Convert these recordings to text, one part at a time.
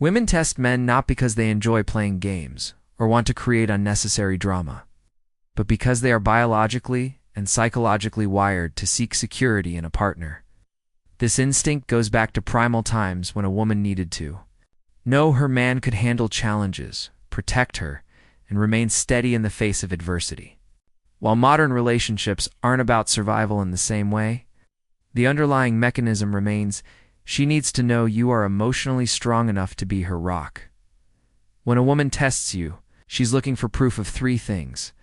Women test men not because they enjoy playing games or want to create unnecessary drama, but because they are biologically and psychologically wired to seek security in a partner. This instinct goes back to primal times when a woman needed to know her man could handle challenges, protect her, and remain steady in the face of adversity. While modern relationships aren't about survival in the same way, the underlying mechanism remains: she needs to know you are emotionally strong enough to be her rock. When a woman tests you, she's looking for proof of three things: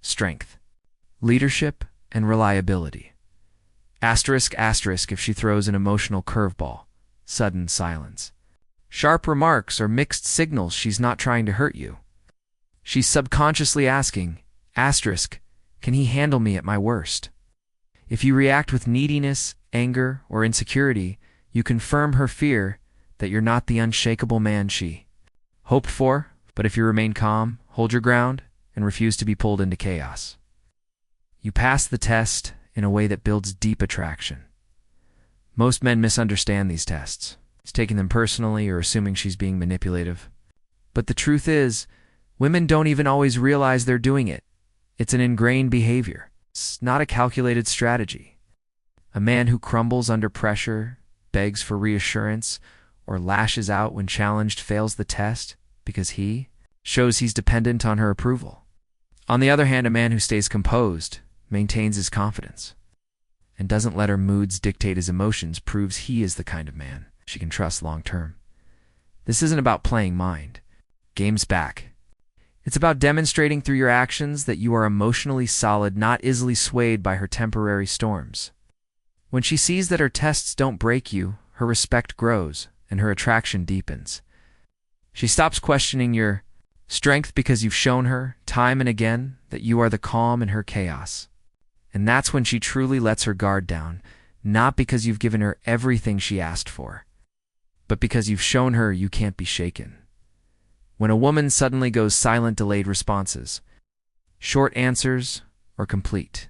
strength, leadership, and reliability. If she throws an emotional curveball, sudden silence, sharp remarks, or mixed signals, she's not trying to hurt you. She's subconsciously asking, can he handle me at my worst? If you react with neediness, anger, or insecurity, you confirm her fear that you're not the unshakable man she hoped for. But if you remain calm, hold your ground, and refuse to be pulled into chaos, you pass the test in a way that builds deep attraction. Most men misunderstand these tests, taking them personally or assuming she's being manipulative. But the truth is, women don't even always realize they're doing it. It's an ingrained behavior. It's not a calculated strategy. A man who crumbles under pressure, begs for reassurance, or lashes out when challenged fails the test because he shows he's dependent on her approval. On the other hand, a man who stays composed, maintains his confidence, and doesn't let her moods dictate his emotions proves he is the kind of man she can trust long term. This isn't about playing mind games back. It's about demonstrating through your actions that you are emotionally solid, not easily swayed by her temporary storms. When she sees that her tests don't break you, her respect grows and her attraction deepens. She stops questioning your strength because you've shown her, time and again, that you are the calm in her chaos. And that's when she truly lets her guard down, not because you've given her everything she asked for, but because you've shown her you can't be shaken. When a woman suddenly goes silent, delayed responses, short answers, or complete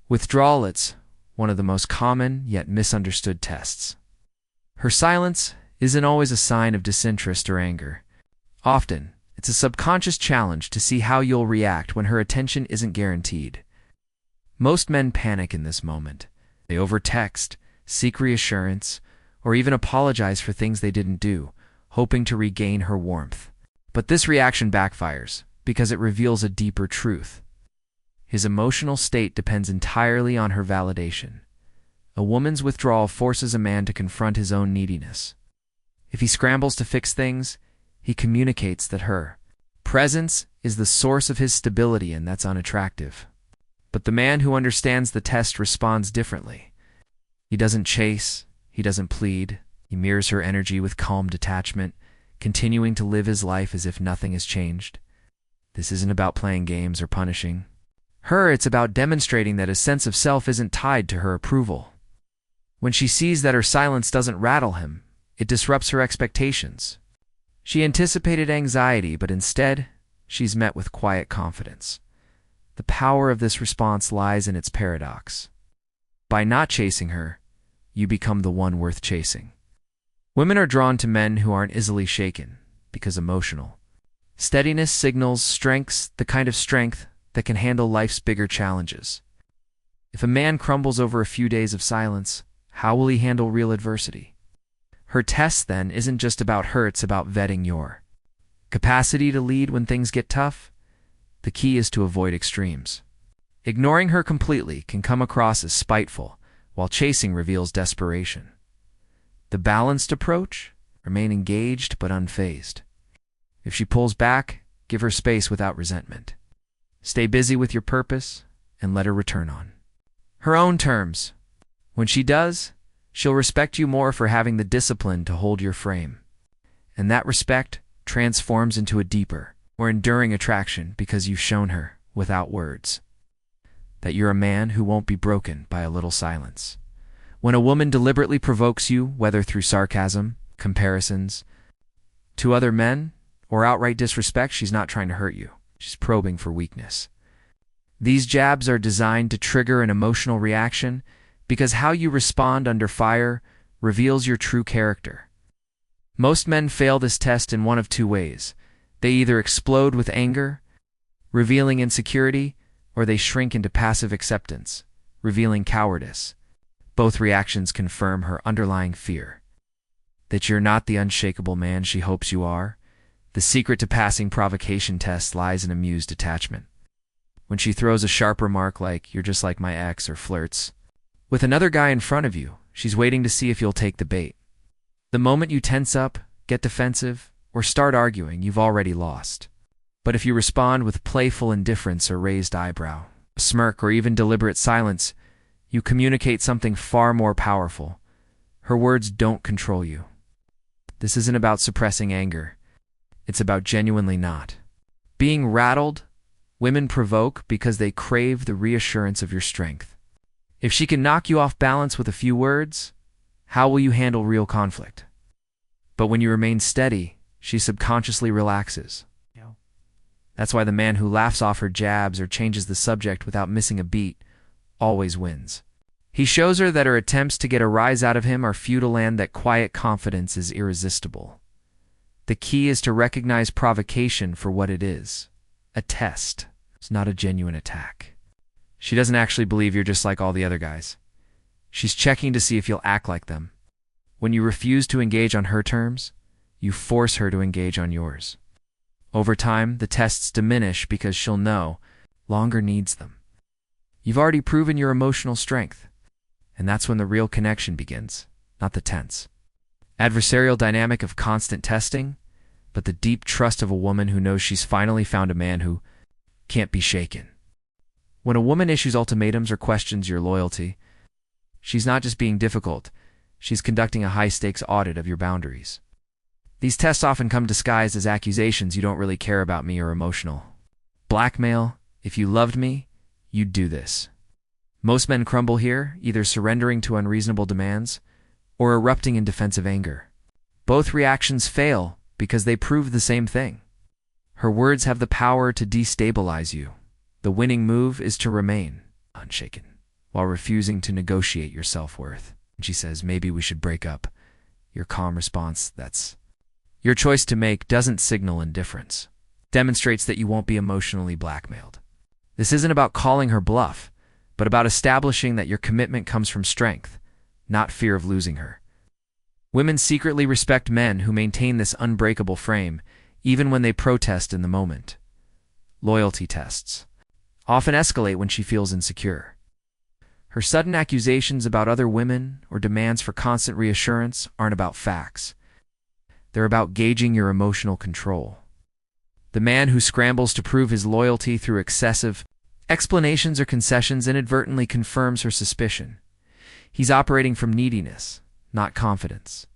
withdrawal, it's one of the most common yet misunderstood tests. Her silence isn't always a sign of disinterest or anger. Often, it's a subconscious challenge to see how you'll react when her attention isn't guaranteed. Most men panic in this moment. They overtext, seek reassurance, or even apologize for things they didn't do, hoping to regain her warmth. But this reaction backfires because it reveals a deeper truth. His emotional state depends entirely on her validation. A woman's withdrawal forces a man to confront his own neediness. If he scrambles to fix things, he communicates that her presence is the source of his stability, and that's unattractive. But the man who understands the test responds differently. He doesn't chase, he doesn't plead, he mirrors her energy with calm detachment, continuing to live his life as if nothing has changed. This isn't about playing games or punishing her, it's about demonstrating that his sense of self isn't tied to her approval. When she sees that her silence doesn't rattle him, it disrupts her expectations. She anticipated anxiety, but instead, she's met with quiet confidence. The power of this response lies in its paradox. By not chasing her, you become the one worth chasing. Women are drawn to men who aren't easily shaken because emotional steadiness signals strengths, the kind of strength that can handle life's bigger challenges. If a man crumbles over a few days of silence, how will he handle real adversity? Her test, then, isn't just about her, it's about vetting your capacity to lead when things get tough. The key is to avoid extremes. Ignoring her completely can come across as spiteful, while chasing reveals desperation. The balanced approach? Remain engaged but unfazed. If she pulls back, give her space without resentment. Stay busy with your purpose and let her return on her own terms. When she does, she'll respect you more for having the discipline to hold your frame. And that respect transforms into a deeper, more enduring attraction because you've shown her, without words, that you're a man who won't be broken by a little silence. When a woman deliberately provokes you, whether through sarcasm, comparisons to other men, or outright disrespect, she's not trying to hurt you. She's probing for weakness. These jabs are designed to trigger an emotional reaction because how you respond under fire reveals your true character. Most men fail this test in one of two ways. They either explode with anger, revealing insecurity, or they shrink into passive acceptance, revealing cowardice. Both reactions confirm her underlying fear that you're not the unshakable man she hopes you are. The secret to passing provocation tests lies in amused attachment. When she throws a sharp remark like, "You're just like my ex," or flirts with another guy in front of you, she's waiting to see if you'll take the bait. The moment you tense up, get defensive, or start arguing, you've already lost. But if you respond with playful indifference or raised eyebrow, a smirk, or even deliberate silence, you communicate something far more powerful. Her words don't control you. This isn't about suppressing anger. It's about genuinely not being rattled. Women provoke because they crave the reassurance of your strength. If she can knock you off balance with a few words, how will you handle real conflict? But when you remain steady, she subconsciously relaxes. That's why the man who laughs off her jabs or changes the subject without missing a beat always wins. He shows her that her attempts to get a rise out of him are futile and that quiet confidence is irresistible. The key is to recognize provocation for what it is: a test. It's not a genuine attack. She doesn't actually believe you're just like all the other guys. She's checking to see if you'll act like them. When you refuse to engage on her terms, you force her to engage on yours. Over time, the tests diminish because she'll know longer needs them. You've already proven your emotional strength, and that's when the real connection begins, not the tense adversarial dynamic of constant testing, but the deep trust of a woman who knows she's finally found a man who can't be shaken. When a woman issues ultimatums or questions your loyalty, she's not just being difficult, she's conducting a high-stakes audit of your boundaries. These tests often come disguised as accusations: "You don't really care about me," or emotional blackmail: "If you loved me, you'd do this." Most men crumble here, either surrendering to unreasonable demands or erupting in defensive anger. Both reactions fail because they prove the same thing. Her words have the power to destabilize you. The winning move is to remain unshaken while refusing to negotiate your self-worth. And she says, "Maybe we should break up." Your calm response, "That's your choice to make," doesn't signal indifference. Demonstrates that you won't be emotionally blackmailed. This isn't about calling her bluff, but about establishing that your commitment comes from strength, not fear of losing her. Women secretly respect men who maintain this unbreakable frame, even when they protest in the moment. Loyalty tests often escalate when she feels insecure. Her sudden accusations about other women or demands for constant reassurance aren't about facts. They're about gauging your emotional control. The man who scrambles to prove his loyalty through excessive explanations or concessions inadvertently confirms her suspicion. He's operating from neediness, not confidence.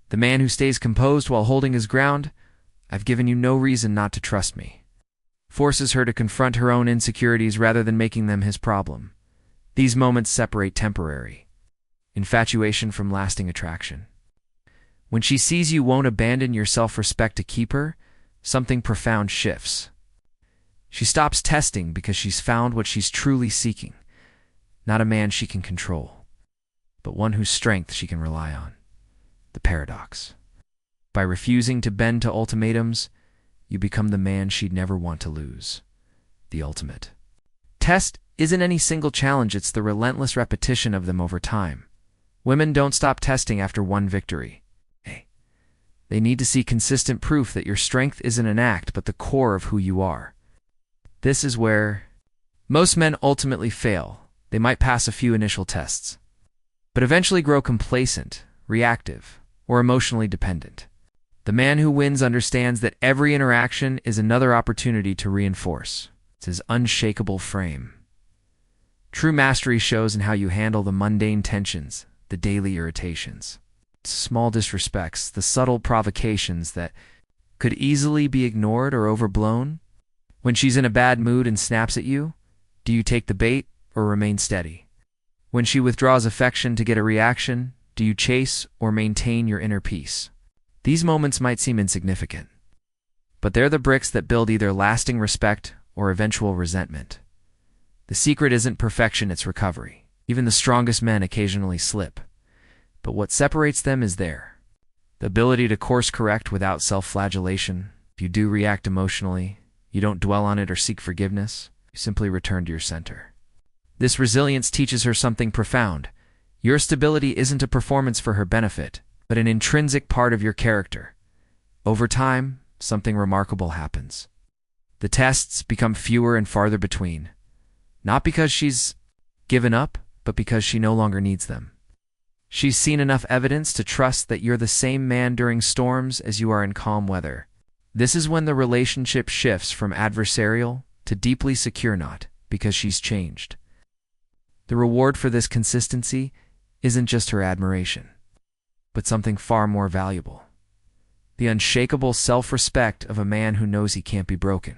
The man who stays composed while holding his ground, "I've given you no reason not to trust me," forces her to confront her own insecurities rather than making them his problem. These moments separate temporary infatuation from lasting attraction. When she sees you won't abandon your self-respect to keep her, something profound shifts. She stops testing because she's found what she's truly seeking: not a man she can control, but one whose strength she can rely on. The paradox. By refusing to bend to ultimatums, you become the man she'd never want to lose. The ultimate test isn't any single challenge, it's the relentless repetition of them over time. Women don't stop testing after one victory. They need to see consistent proof that your strength isn't an act but the core of who you are. This is where most men ultimately fail. They might pass a few initial tests, but eventually grow complacent, reactive, or emotionally dependent. The man who wins understands that every interaction is another opportunity to reinforce. It's his unshakable frame. True mastery shows in how you handle the mundane tensions, the daily irritations, small disrespects, the subtle provocations that could easily be ignored or overblown. When she's in a bad mood and snaps at you, do you take the bait or remain steady? When she withdraws affection to get a reaction, do you chase or maintain your inner peace? These moments might seem insignificant, but they're the bricks that build either lasting respect or eventual resentment. The secret isn't perfection, it's recovery. Even the strongest men occasionally slip, but what separates them is their The ability to course correct without self-flagellation. If you do react emotionally, you don't dwell on it or seek forgiveness. You simply return to your center. This resilience teaches her something profound. Your stability isn't a performance for her benefit, but an intrinsic part of your character. Over time, something remarkable happens. The tests become fewer and farther between, not because she's given up, but because she no longer needs them. She's seen enough evidence to trust that you're the same man during storms as you are in calm weather. This is when the relationship shifts from adversarial to deeply secure, not because she's changed. The reward for this consistency isn't just her admiration, but something far more valuable: the unshakable self-respect of a man who knows he can't be broken.